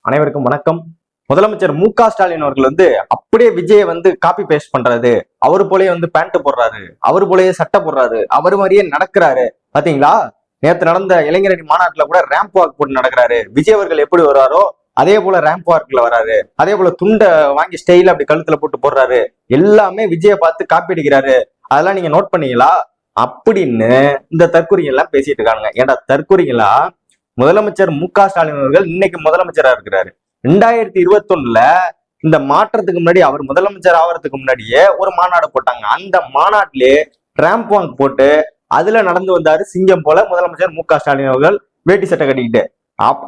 அனைவருக்கும் வணக்கம். முதலமைச்சர் மு.க.ஸ்டாலின் அவர்கள் அப்படியே விஜயை காப்பி பேஸ்ட் பண்றாரு. அவரு போலயே பேண்ட் போடுறாரு, அவரு போலயே சட்டை போடுறாரு, அவரு மாதிரியே நடக்கிறாரு. பாத்தீங்களா, நேத்து நடந்த இளைஞரணி மாநாட்டுல கூட ரேம்ப் வாக் போட்டு நடக்கிறாரு. விஜய் அவர்கள் எப்படி வர்றாரோ அதே போல ரேம்ப் வாக்ல வராரு. அதே போல துண்டை வாங்கி ஸ்டைல அப்படி கழுத்துல போட்டு போடுறாரு. எல்லாமே விஜயை பார்த்து காப்பி அடிக்கிறாரு. அதெல்லாம் நீங்க நோட் பண்ணீங்களா அப்படின்னு இந்த தற்கொலைகள் எல்லாம் பேசிட்டு இருக்காங்க. ஏன்டா தற்கொலைகளா? முதலமைச்சர் மு.க.ஸ்டாலின் அவர்கள் இன்னைக்கு முதலமைச்சரா இருக்கிறாரு. 2021 இந்த மாற்றத்துக்கு முன்னாடி அவர் முதலமைச்சர் ஆகிறதுக்கு முன்னாடியே ஒரு மாநாடு போட்டாங்க. அந்த மாநாட்டிலே ரேம்ப் வாக் போட்டு அதுல நடந்து வந்தாரு சிங்கம் போல முதலமைச்சர் மு.க.ஸ்டாலின் அவர்கள், வேட்டி சட்டை கட்டிக்கிட்டு.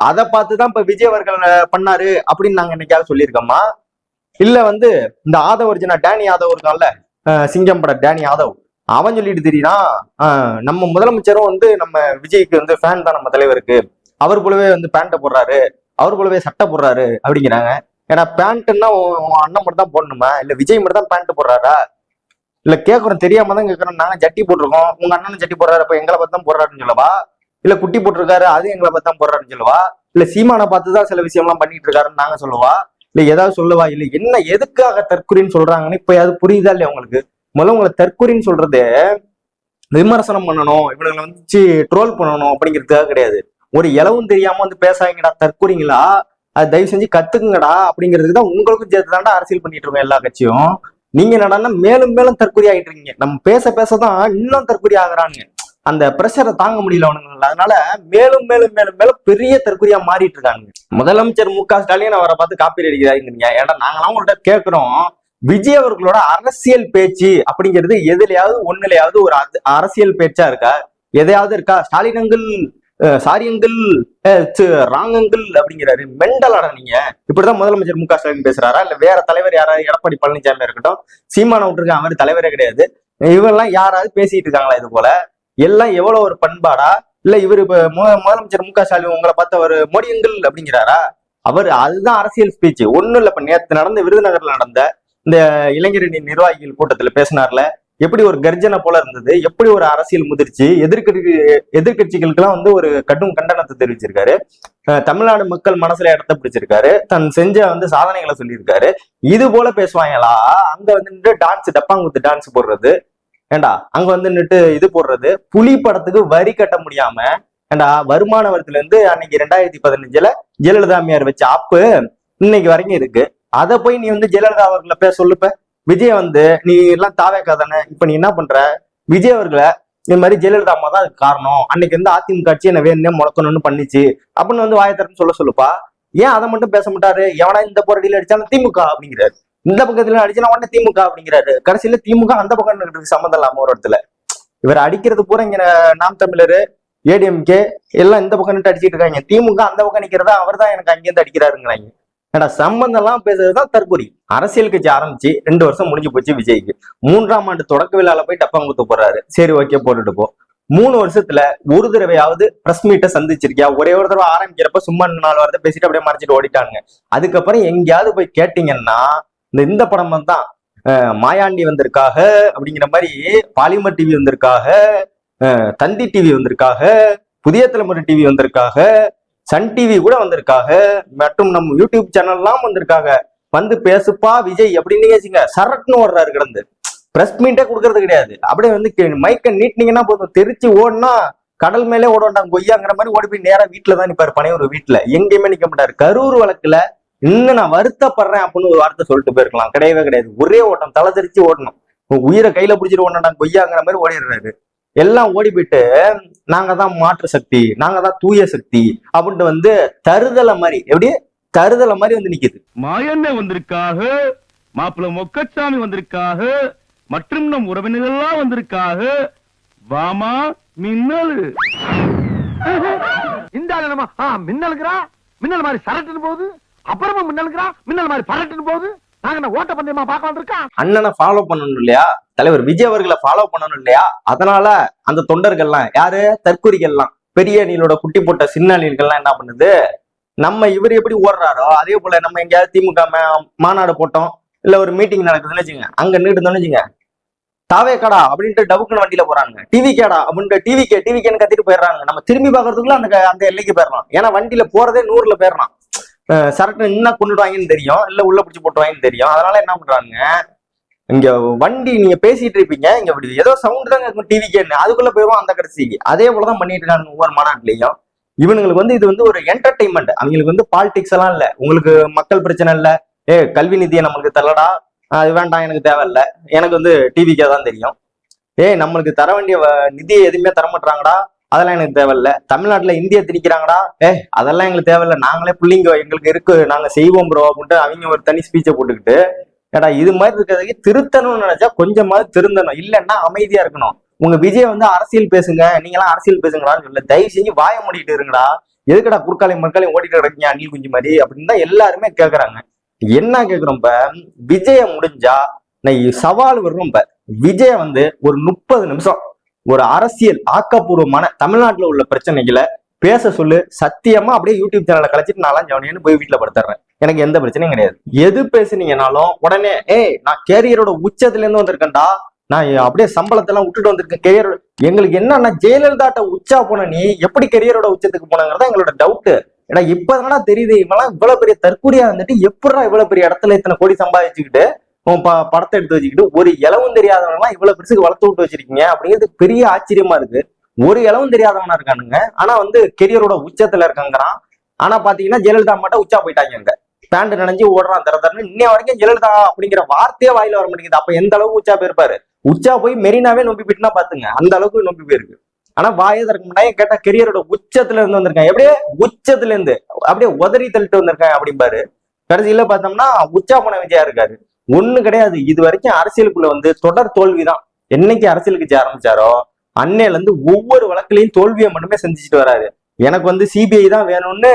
அதை பார்த்துதான் இப்ப விஜய் அவர்கள் பண்ணாரு அப்படின்னு நாங்க என்னைக்காவது சொல்லியிருக்கோமா? இல்ல இந்த ஆதவ் அர்ஜுனா டேனி யாதவ் இருக்கான்ல, சிங்கம் பட டேனி யாதவ், அவன் சொல்லிட்டு தெரியுறான், நம்ம முதலமைச்சரும் நம்ம விஜய்க்கு ஃபேன் தான் நம்ம தலைவருக்கு, அவர் போலவே பேண்ட்டை போடுறாரு, அவர் போலவே சட்டை போடுறாரு அப்படிங்கிறாங்க. ஏன்னா பேண்ட்னா அண்ணன் மட்டும் தான் போடணுமா, இல்ல விஜய் மட்டும் தான் பேண்ட் போடுறாரா? இல்ல கேட்கறோம், தெரியாம தான் கேட்கறோம். நாங்க ஜட்டி போட்டிருக்கோம், உங்க அண்ணனும் ஜட்டி போடுறாரு, அப்ப எங்களை பார்த்து தான் போடுறாருன்னு சொல்லவா? இல்ல குட்டி போட்டிருக்காரு, அது எங்களை பார்த்து தான் போடுறாருன்னு சொல்லவா? இல்ல சீமானை பார்த்துதான் சில விஷயம் எல்லாம் பண்ணிட்டு இருக்காருன்னு நாங்க சொல்லவா? இல்ல ஏதாவது சொல்லவா? இல்ல என்ன எதுக்காக தற்கொலைன்னு சொல்றாங்கன்னு இப்ப அது புரியுதா இல்லையா உங்களுக்கு? முதல்ல உங்களை தற்கொலைன்னு சொல்றது விமர்சனம் பண்ணணும், இவங்களை ட்ரோல் பண்ணணும் அப்படிங்கிறதுக்காக கிடையாது. ஒரு இலவும் தெரியாம பேசாங்கடா தற்கொலைங்களா, அது தயவு செஞ்சு கத்துக்குங்கடா அப்படிங்கிறதுக்கு தான் உங்களுக்கும் சேர்த்து தாண்டா அரசியல் பண்ணிட்டு இருக்கோம் எல்லா கட்சியும். நீங்க என்னடான்னா மேலும் மேலும் தற்கொலை ஆகிட்டு இருக்கீங்க. நம்ம பேசதான் இன்னும் தற்கொலை ஆகுறானுங்க. அந்த பிரஷரை தாங்க முடியல அவனுங்க. அதனால மேலும் மேலும் மேலும் மேலும் பெரிய தற்கொலையா மாறிட்டு இருக்காங்க. முதலமைச்சர் மு.க.ஸ்டாலின் அவரை பார்த்து காப்பீடு அடிக்கிறாங்க. ஏன்னா நாங்களாம் உங்கள்கிட்ட கேட்கிறோம், விஜய் அவர்களோட அரசியல் பேச்சு அப்படிங்கிறது எதுலையாவது ஒண்ணுலையாவது ஒரு அரசியல் பேச்சா இருக்கா? எதையாவது இருக்கா? Stalin uncle sorry uncle, wrong uncle அப்படிங்கிறாரு. மெண்டலாடா நீங்க. இப்படிதான் முதலமைச்சர் மு.க.ஸ்டாலின் பேசுறாரா? இல்ல வேற தலைவர் யாராவது, எடப்பாடி பழனிசாமி இருக்கட்டும், சீமான விட்டுருக்க, அவர் தலைவரே கிடையாது. இவெல்லாம் யாராவது பேசிட்டு இருக்காங்களா இது போல? எல்லாம் எவ்வளவு ஒரு பண்பாடா? இல்ல இவரு இப்ப முதலமைச்சர் மு.க.ஸ்டாலின் உங்களை பார்த்து அவர் மோடி அங்கிள் அப்படிங்கிறாரா? அவர் அதுதான் அரசியல் ஸ்பீச். ஒண்ணும் இல்ல, இப்ப நேற்று நடந்த விருதுநகர்ல நடந்த இந்த இளைஞரணி நிர்வாகிகள் கூட்டத்துல பேசினார்ல, எப்படி ஒரு கர்ஜனை போல இருந்தது, எப்படி ஒரு அரசியல் முதிர்ச்சி, எதிர்கட்சிகளுக்கெல்லாம் ஒரு கடும் கண்டனத்தை தெரிவிச்சிருக்காரு. தமிழ்நாடு மக்கள் மனசுல இடத்த பிடிச்சிருக்காரு. தன் செஞ்ச சாதனைகளை சொல்லியிருக்காரு. இது போல பேசுவாங்களா? அங்க டான்ஸ், டப்பாங்குத்து டான்ஸ் போடுறது, ஏண்டா அங்க நின்னுட்டு இது போடுறது, புலி படத்துக்கு வரி கட்ட முடியாம, ஏண்டா வருமான வரித்துல அன்னைக்கு 2015 ஜெயலலிதா அம்மையார் வச்ச ஆப்பு இன்னைக்கு வரைக்கும் இருக்கு. அதை போய் நீ ஜெயலலிதா அவர்களை பேச சொல்லுப்ப. விஜய் நீ எல்லாம் தாவேக்கா தானே, இப்ப நீ என்ன பண்ற? விஜய் அவர்களை இந்த மாதிரி ஜெயலலிதா அம்மா தான் அதுக்கு காரணம், அன்னைக்கு அதிமுக ஆட்சி என்ன வேணும்னே முழக்கணும்னு பண்ணிச்சு அப்படின்னு வாயத்தரன்னு சொல்லுப்பா. ஏன் அதை மட்டும் பேச மாட்டாரு? எவனா இந்த போராடியில அடிச்சாலும் திமுக அப்படிங்கிறாரு, இந்த பக்கத்துல அடிச்சா உடனே திமுக அப்படிங்கிறாரு. கடைசியில திமுக அந்த பக்கம் சம்மந்தம் இல்லாம ஒரு இடத்துல இவர் அடிக்கிறது பூரா இங்க நாம் தமிழரு, ஏடிஎம்கே எல்லாம் இந்த பக்கம் நின்று அடிச்சிட்டு இருக்காங்க. திமுக அந்த பக்கம் நிக்கிறதா அவர் தான் எனக்கு அங்கேருந்து அடிக்கிறாருங்கிறாங்க. ஏன்னா சம்பந்தம் எல்லாம் பேசுறதுதான் தற்கொலை. அரசியல் கட்சி ஆரம்பிச்சு 2 வருஷம் முடிஞ்சு போச்சு விஜய்க்கு. 3ஆம் ஆண்டு தொடக்க விழால போய் டப்பாங்குத்து போடுறாரு. சரி ஓகே, போட்டுட்டு போ. 3 வருஷத்துல ஒரு தடவையாவது பிரஸ் மீட்டை சந்திச்சிருக்கியா? ஒரே ஒரு தடவை ஆரம்பிக்கிறப்ப சும்மா 4 வாரத்தை பேசிட்டு அப்படியே மறைச்சிட்டு ஓடிட்டாங்க. அதுக்கப்புறம் எங்கேயாவது போய் கேட்டீங்கன்னா இந்த படம் தான் மாயாண்டி வந்திருக்காக அப்படிங்கிற மாதிரி, பாலிமர் டிவி வந்திருக்காக, தந்தி டிவி வந்திருக்காக, புதிய தலைமுறை டிவி வந்திருக்காக, சன் டிவி கூட வந்திருக்காக, மற்றும் நம்ம யூடியூப் சேனல்லாம் வந்திருக்காங்க. பேசுப்பா விஜய் அப்படின்னு சரட்னு ஓடுறாரு கிடந்து. பிரஸ் மீட்டே கொடுக்கறது கிடையாது. அப்படியே மைக்க நீட்டினீங்கன்னா போதும், தெரிச்சு ஓடுனா கடல் மேலே ஓட வேண்டாம் கொய்யாங்கிற மாதிரி ஓடி போய் நேரா வீட்டுல தான் நிப்பாரு. பனையூர் வீட்டுல எங்கேயுமே நிக்க மாட்டாரு. கரூர் வழக்குல இன்னும் நான் வருத்தப்படுறேன் அப்படின்னு ஒரு வார்த்தை சொல்லிட்டு போயிருக்கலாம். கிடையவே கிடையாது. ஒரே ஓட்டம், தலை தெரிச்சு ஓடணும். உயிரை கையில பிடிச்சிட்டு ஓடண்டா கொய்யாங்கிற மாதிரி ஓடிடுறாரு. எல்லாம் ஓடி போயிட்டு நாங்க தான் மாற்று சக்தி, நாங்க தான் தூய சக்தி அப்படின்ட்டு தருதலை மாதிரி, எப்படி தருதலை மாதிரி நிக்குது. மாயண்ணே வந்திருக்காக, மாப்பிள்ள மொக்கச்சாமி வந்திருக்காக, மற்றும் நம் உறவினர்கள்லாம் வந்திருக்காக. வாமா மின்னல். இந்த மின்னலுங்கிறா, மின்னல் மாதிரி சரட்டுன்னு போகுது. அப்புறமா மின்னலுங்கிறா, மின்னல் மாதிரி பரட்டுன்னு போகுது. நாங்க ஓட்ட பந்தயமா பார்க்க வந்திருக்கோம். அண்ணனை ஃபாலோ பண்ணணும் இல்லையா? தலைவர் விஜய் அவர்களை ஃபாலோ பண்ணணும் இல்லையா? அதனால அந்த தொண்டர்கள்லாம் யாரு, தற்கொலைகள்லாம், பெரிய அணிலோட குட்டி போட்ட சின்ன அணில்கள்லாம் என்ன பண்ணுது, நம்ம இவர் எப்படி ஓடுறாரோ அதே போல நம்ம எங்கேயாவது திமுக மாநாடு போட்டோம், இல்ல ஒரு மீட்டிங் நடக்குதுன்னு வச்சுங்க, அங்க நின்றுன்னு வச்சுங்க, தாவே கடா அப்படின்ட்டு டபுக்குன்னு வண்டியில போறாங்க, டிவி கேடா அப்படின்ட்டு டிவிக்கேன்னு கத்திட்டு போயிடுறாங்க. நம்ம திரும்பி பாக்குறதுக்குள்ள அந்த எல்லைக்கு போயிடலாம். ஏன்னா வண்டியில போறதே 100ல போயிடலாம். சரக்கு இன்னும் கொண்டுடுவாங்கன்னு தெரியும், இல்ல உள்ள பிடிச்சி போட்டுவாங்கன்னு தெரியும். அதனால என்ன பண்றாங்க, இங்க வண்டி நீங்க பேசிட்டு இருப்பீங்க, இங்க இப்படி ஏதோ சவுண்ட் தான் இருக்கும் டிவிக்கு, அதுக்குள்ள போயிடும் அந்த கடைசிக்கு. அதே போலதான் பண்ணிட்டு இருக்காங்க ஒவ்வொரு மாநாட்டிலையும். இவனுங்களுக்கு வந்து இது வந்து ஒரு என்டர்டைன்மெண்ட். அவங்களுக்கு வந்து பாலிடிக்ஸ் எல்லாம் இல்ல, உங்களுக்கு மக்கள் பிரச்சனை இல்ல, கல்வி நிதியை நம்மளுக்கு தரலடா, அது வேண்டாம் எனக்கு தேவையில்ல, எனக்கு வந்து டிவிக்கே தான் தெரியும். நம்மளுக்கு தர வேண்டிய நிதியை எதுவுமே தர மாட்டாங்கடா, அதெல்லாம் எனக்கு தேவையில்ல. தமிழ்நாட்டுல இந்திய திணிக்கிறாங்கடா, அதெல்லாம் எங்களுக்கு தேவையில்ல, நாங்களே பிள்ளைங்க எங்களுக்கு இருக்கு, நாங்க செய்வோம் ப்ரோ அப்படின்ட்டு அவங்க ஒரு தனி ஸ்பீச்சை போட்டுக்கிட்டு, ஏடா இது மாதிரி இருக்கிறதுக்கு திருத்தணும்னு நினைச்சா கொஞ்சமாவது திருந்தணும், இல்லைன்னா அமைதியா இருக்கணும். உங்க விஜய் வந்து அரசியல் பேசுங்க, நீங்களாம் அரசியல் பேசுங்கடான்னு சொல்ல, தயவு செஞ்சு வாய மூடிட்டு இருங்கடா, எதுக்கடா குறுக்காலையும் மறுக்காலையும் ஓடிட்டு கிடக்கீங்க அணில் குஞ்சு மாதிரி அப்படின்னு தான் எல்லாருமே கேக்குறாங்க. என்ன கேக்குறோம், இப்ப விஜய முடிஞ்சா சவால் வரும். இப்ப விஜய வந்து ஒரு 30 நிமிஷம் ஒரு அரசியல் ஆக்கப்பூர்வமான தமிழ்நாட்டுல உள்ள பிரச்சனைகளை பேச சொல்லு, சத்தியமா அப்படியே யூடியூப் சேனலை கழிச்சிட்டு நான்லாம் ஜவனியன்னு போய் வீட்டுல படுத்துறேன், எனக்கு எந்த பிரச்சனையும் கிடையாது. எது பேசுனீங்கனாலும் உடனே நான் கேரியரோட உச்சத்துல இருந்து வந்திருக்கேன்டா, நான் அப்படியே சம்பளத்தெல்லாம் விட்டுட்டு வந்திருக்கேன் கெரியரோட. எங்களுக்கு என்னன்னா ஜெயலலிதாட்ட உச்சா போன நீ எப்படி கெரியரோட உச்சத்துக்கு போனங்கிறதா எங்களோட டவுட். ஏன்னா இப்பதானா தெரியுது இவெல்லாம் இவ்வளவு பெரிய தற்கூரியா இருந்துட்டு எப்படா இவ்வளவு பெரிய இடத்துல இத்தனை கோடி சம்பாதிச்சுக்கிட்டு படத்தை எடுத்து வச்சுக்கிட்டு ஒரு இளவும் தெரியாதவங்கலாம் இவ்வளவு பெருசுக்கு வளர்த்து விட்டு வச்சிருக்கீங்க அப்படிங்கிறது பெரிய ஆச்சரியமா இருக்கு. ஒரு இளவும் தெரியாதவனா இருக்கானுங்க, ஆனா வந்து கெரியரோட உச்சத்துல இருக்காங்கிறான். ஆனா பாத்தீங்கன்னா ஜெயலலிதா மட்டும் உச்சா போயிட்டாங்க, அங்க பேண்ட் நினைஞ்சு ஓடுறான் தரதரன்னு. இன்னைய வரைக்கும் ஜெயலலிதா அப்படிங்கிற வார்த்தையே வாயில வர மாட்டேங்குது. அப்ப எந்த அளவுக்கு உச்சா போயிருப்பாரு, உச்சா போய் மெரினாவே நொம்பி போயிட்டுனா பாத்துங்க, அந்த அளவுக்கு நொம்பி போயிருக்கு. ஆனா வாயை திறக்க முன்னாடி கேட்டா கெரியரோட உச்சத்துல இருந்து வந்திருக்கேன், எப்படியே உச்சத்துல இருந்து அப்படியே உதறி தள்ளிட்டு வந்திருக்கேன் அப்படிம்பாரு. கடைசியில பார்த்தோம்னா உச்சா போன விஜயா இருக்காரு. ஒண்ணு கிடையாது, இது வரைக்கும் அரசியலுக்குள்ள வந்து தொடர் தோல்விதான். என்னைக்கு அரசியலுக்கு ஆரம்பிச்சாரோ அன்னையில இருந்து ஒவ்வொரு வழக்குலையும் தோல்வியை மட்டுமே செஞ்சுட்டு வராரு. எனக்கு வந்து சிபிஐ தான் வேணும்னு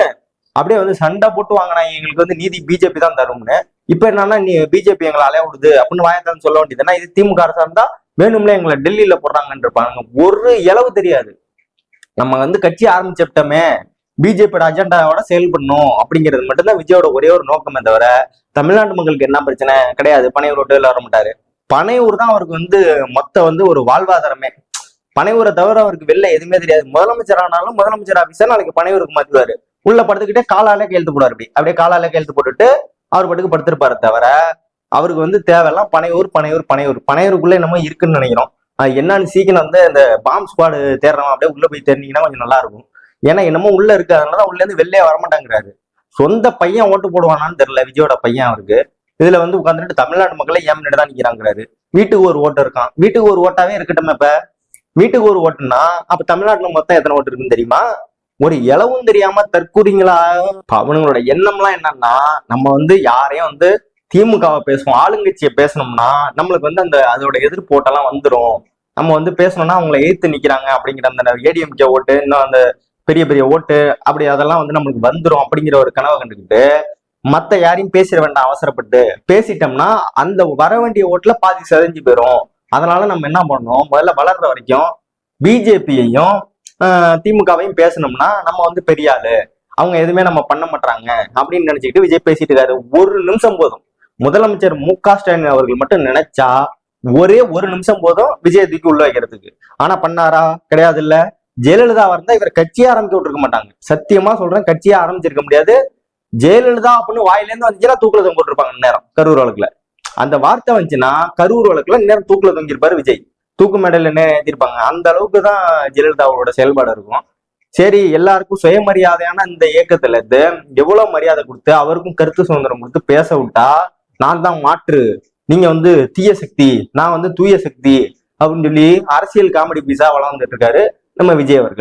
அப்படியே வந்து சண்டை போட்டு வாங்கினா, எங்களுக்கு வந்து நீதி பிஜேபி தான் தரும்னு. இப்ப என்னன்னா நீ பிஜேபி எங்களை அலைய விடுது அப்படின்னு வாயத்தான் சொல்ல வேண்டியதுன்னா, இது திமுக அரசா இருந்தா வேணும்ல எங்களை டெல்லியில போடுறாங்கன்னு இருப்பாங்க. ஒரு இளவு தெரியாது. நம்ம வந்து கட்சி ஆரம்பிச்சுட்டோமே, பிஜேபியோட அஜெண்டாவோட செயல்படணும் அப்படிங்கிறது மட்டும்தான் விஜயோட ஒரே ஒரு நோக்கமே தவிர தமிழ்நாட்டு மக்களுக்கு என்ன பிரச்சனை கிடையாது. பனையூர் ரோட்டில் வர மாட்டாரு. பனையூர் தான் அவருக்கு வந்து மொத்த வந்து ஒரு வாழ்வாதாரமே. பனையூரை தவிர அவருக்கு வெளில எதுவுமே தெரியாது. முதலமைச்சர் ஆனாலும் முதலமைச்சர் ஆபீஸர் நாளைக்கு பனையூருக்கு மாத்துவாரு. உள்ள படுத்துக்கிட்டே காலாலே கையெழுத்து போடுவார். அப்படியே காலாலே கையெழுத்து போட்டுட்டு அவர் பட்டுக்கு படுத்திருப்பாரு. தவிர அவருக்கு வந்து தேவையெல்லாம் பனையூர் பனையூர் பனையூர் பனையூருக்குள்ள என்னமோ இருக்குன்னு நினைக்கிறோம். என்னன்னு சீக்கிரம் வந்து இந்த பாம்பு ஸ்குவாடு தேடுறவன் அப்படியே உள்ள போய் தேடினீங்கன்னா கொஞ்சம் நல்லா இருக்கும். ஏன்னா என்னமோ உள்ள இருக்கு, அதனாலதான் உள்ள இருந்து வெளியே வரமாட்டாங்கிறாரு. சொந்த பையன் ஓட்டு போடுவானான்னு தெரியல விஜயோட பையன் அவருக்கு. இதுல வந்து உட்காந்துட்டு தமிழ்நாட்டு மக்களை ஏன் தான் நிக்கிறாங்கிறாரு. வீட்டுக்கு ஒரு ஓட்டு இருக்கான், வீட்டுக்கு ஒரு ஓட்டாவே இருக்கட்டும். இப்ப வீட்டுக்கு ஒரு ஓட்டுனா அப்ப தமிழ்நாட்டுல மொத்தம் எத்தனை ஓட்டு இருக்குன்னு தெரியுமா? ஒரு இளவும் தெரியாம தற்கூறிங்களா. அவனுங்களோட எண்ணம்லாம் என்னன்னா, நம்ம வந்து யாரையும் வந்து திமுகவை பேசுவோம், ஆளுங்கட்சியை பேசணும்னா நம்மளுக்கு வந்து அந்த அதோட எதிர்ப்பு ஓட்டெல்லாம் வந்துடும். நம்ம வந்து பேசணும்னா அவங்களை எதிர்த்து நிக்கிறாங்க அப்படிங்கிற அந்த ஏடிஎம்கே ஓட்டு, இன்னும் அந்த பெரிய பெரிய ஓட்டு, அப்படி அதெல்லாம் வந்து நம்மளுக்கு வந்துடும் அப்படிங்கிற ஒரு கனவை கண்டுக்கிட்டு மத்த யாரையும் பேசிட வேண்டாம். அவசரப்பட்டு பேசிட்டோம்னா அந்த வர வேண்டிய ஓட்டுல பாதி செதஞ்சு போயிடும். அதனால நம்ம என்ன பண்ணணும், முதல்ல வளர்ற வரைக்கும் பிஜேபியையும் திமுகவையும் பேசணும்னா நம்ம வந்து பெரிய ஆளு, அவங்க எதுவுமே நம்ம பண்ண மாட்டாங்க அப்படின்னு நினைச்சுக்கிட்டு விஜய் பேசிட்டு இருக்காரு. ஒரு நிமிஷம் போதும். முதலமைச்சர் மு.க. ஸ்டாலின் அவர்கள் மட்டும் நினைச்சா ஒரே ஒரு நிமிஷம் போதும் விஜய் தூக்கி உள்ள வைக்கிறதுக்கு. ஆனா பண்ணாரா? கிடையாது. இல்ல ஜெயலலிதா இருந்தா இவர் கட்சியே ஆரம்பிக்க விட்டுருக்க மாட்டாங்க. சத்தியமா சொல்றேன், கட்சியே ஆரம்பிச்சிருக்க முடியாது. ஜெயலலிதா அப்படின்னு வாயிலேருந்து வந்துச்சுன்னா தூக்குல தொங்க போட்டிருப்பாங்க நேரம். கரூர் வழக்குல அந்த வார்த்தை வந்துச்சுன்னா கரூர் வழக்குல நேரம் தூக்குல தொங்கிருப்பாரு விஜய். தூக்கு மேடையில நேரம் ஏற்றிருப்பாங்க. அந்த அளவுக்கு தான் ஜெயலலிதாவோட செயல்பாடு இருக்கும். சரி, எல்லாருக்கும் சுயமரியாதையான இந்த இயக்கத்துல இருந்து எவ்வளவு மரியாதை கொடுத்து அவருக்கும் கருத்து சுதந்திரம் கொடுத்து பேச விட்டா, நான் தான் மாற்று, நீங்க வந்து தீய சக்தி, நான் வந்து தூய சக்தி அப்படின்னு சொல்லி அரசியல் காமெடி பீஸா வளர்ந்துட்டு இருக்காரு நம்ம விஜய் அவர்கள்.